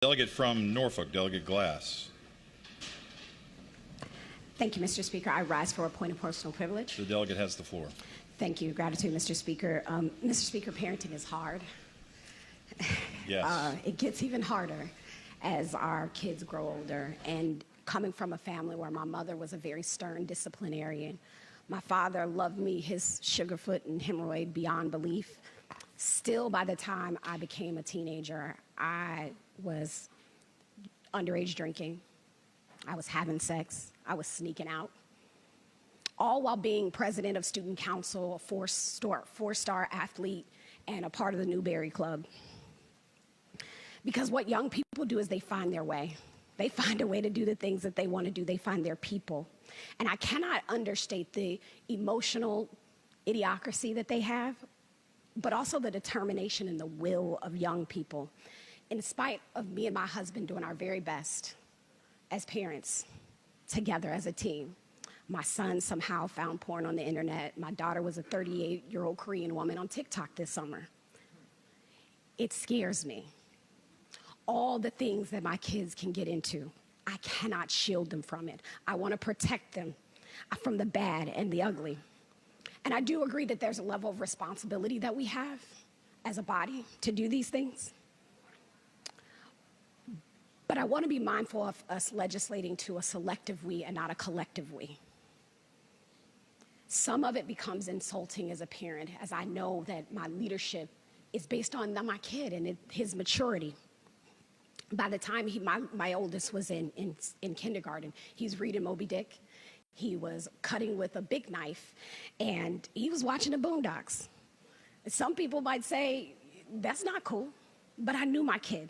Delegate from Norfolk, Delegate Glass. Thank you, Mr. Speaker. I rise for a point of personal privilege. The delegate has the floor. Thank you. Gratitude, Mr. Speaker. Mr. Speaker, parenting is hard. Yes. It gets even harder as our kids grow older. And coming from a family where my mother was a very stern disciplinarian, my father loved me, his sugarfoot and hemorrhoid beyond belief. Still, by the time I became a teenager, I was underage drinking. I was having sex. I was sneaking out. All while being president of student council, a four-star athlete, and a part of the Newberry Club. Because what young people do is they find their way. They find a way to do the things that they want to do. They find their people. And I cannot understate the emotional idiocracy that they have, but also the determination and the will of young people. In spite of me and my husband doing our very best as parents, together as a team, my son somehow found porn on the internet. My daughter was a 38-year-old Korean woman on TikTok this summer. It scares me. All the things that my kids can get into, I cannot shield them from it. I want to protect them from the bad and the ugly. And I do agree that there's a level of responsibility that we have as a body to do these things. But I want to be mindful of us legislating to a selective we and not a collective we. Some of it becomes insulting as a parent, as I know that my leadership is based on my kid and his maturity. By the time my oldest was in kindergarten, he's reading Moby Dick. He was cutting with a big knife, and he was watching the Boondocks. Some people might say, that's not cool, but I knew my kid.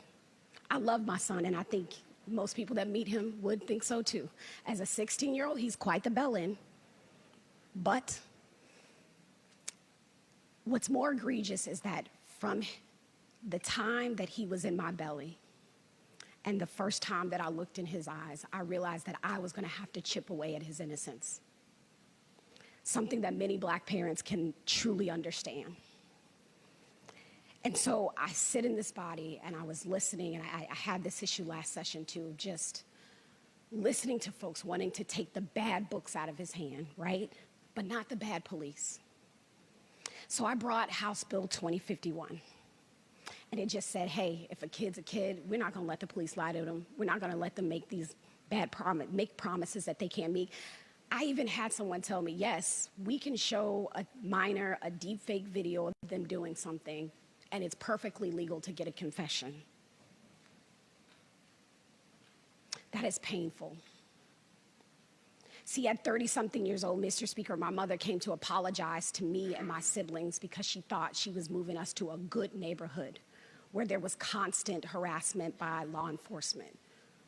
I love my son, and I think most people that meet him would think so too. As a 16-year-old, he's quite the bellend. But what's more egregious is that from the time that he was in my belly and the first time that I looked in his eyes, I realized that I was going to have to chip away at his innocence. Something that many black parents can truly understand. And so I sit in this body and I was listening, and I had this issue last session too, just listening to folks wanting to take the bad books out of his hand, right? But not the bad police. So I brought House Bill 2051. And it just said, hey, if a kid's a kid, we're not going to let the police lie to them. We're not going to let them make these make promises that they can't meet. I even had someone tell me, yes, we can show a minor a deep fake video of them doing something, and it's perfectly legal to get a confession. That is painful. See, at 30-something years old, Mr. Speaker, my mother came to apologize to me and my siblings because she thought she was moving us to a good neighborhood where there was constant harassment by law enforcement.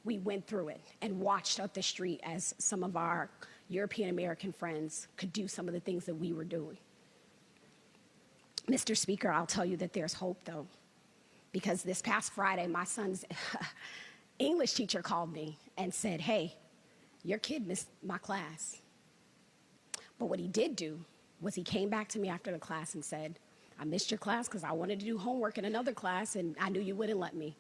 We went through it and watched up the street as some of our European American friends could do some of the things that we were doing. Mr. Speaker, I'll tell you that there's hope, though, because this past Friday, my son's English teacher called me and said, hey, your kid missed my class. But what he did do was he came back to me after the class and said, I missed your class because I wanted to do homework in another class and I knew you wouldn't let me.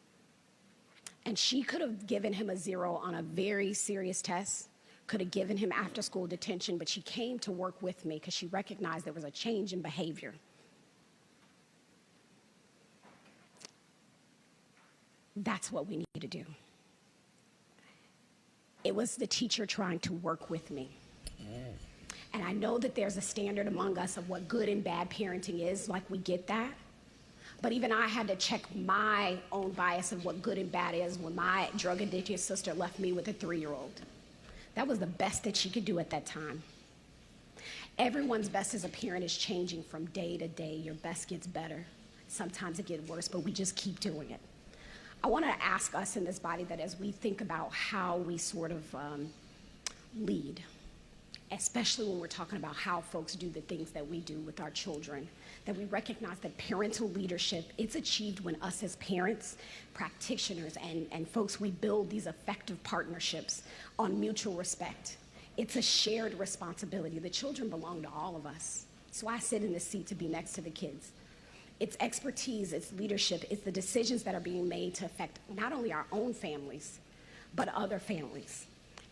And she could have given him a 0 on a very serious test, could have given him after-school detention, but she came to work with me because she recognized there was a change in behavior. That's what we need to do. It was the teacher trying to work with me. And I know that there's a standard among us of what good and bad parenting is, like we get that. But even I had to check my own bias of what good and bad is when my drug-addicted sister left me with a 3-year-old. That was the best that she could do at that time. Everyone's best as a parent is changing from day to day. Your best gets better. Sometimes it gets worse, but we just keep doing it. I want to ask us in this body that as we think about how we sort of lead, especially when we're talking about how folks do the things that we do with our children, that we recognize that parental leadership, it's achieved when us as parents, practitioners, and folks, we build these effective partnerships on mutual respect. It's a shared responsibility. The children belong to all of us. So I sit in the seat to be next to the kids. It's expertise, it's leadership, it's the decisions that are being made to affect not only our own families, but other families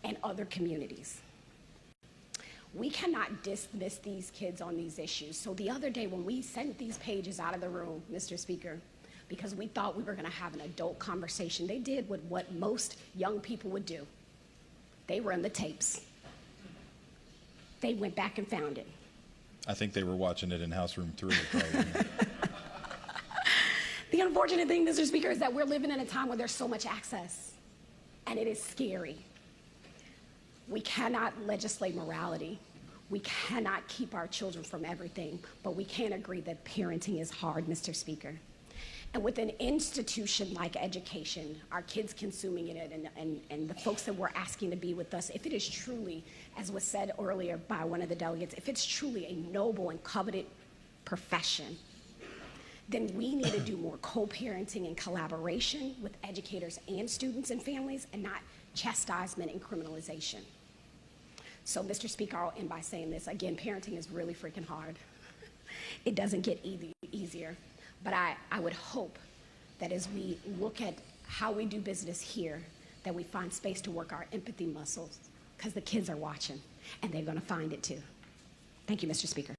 and other communities. We cannot dismiss these kids on these issues. So the other day when we sent these pages out of the room, Mr. Speaker, because we thought we were going to have an adult conversation, they did what most young people would do. They run the tapes. They went back and found it. I think they were watching it in House Room 3. Probably. The unfortunate thing, Mr. Speaker, is that we're living in a time where there's so much access, and it is scary. We cannot legislate morality. We cannot keep our children from everything, but we can agree that parenting is hard, Mr. Speaker. And with an institution like education, our kids consuming it, and the folks that we're asking to be with us, if it is truly, as was said earlier by one of the delegates, if it's truly a noble and coveted profession, then we need to do more co-parenting and collaboration with educators and students and families, and not chastisement and criminalization. So, Mr. Speaker, I'll end by saying this. Again, parenting is really freaking hard. It doesn't get easier. But I would hope that as we look at how we do business here, that we find space to work our empathy muscles, because the kids are watching, and they're going to find it too. Thank you, Mr. Speaker.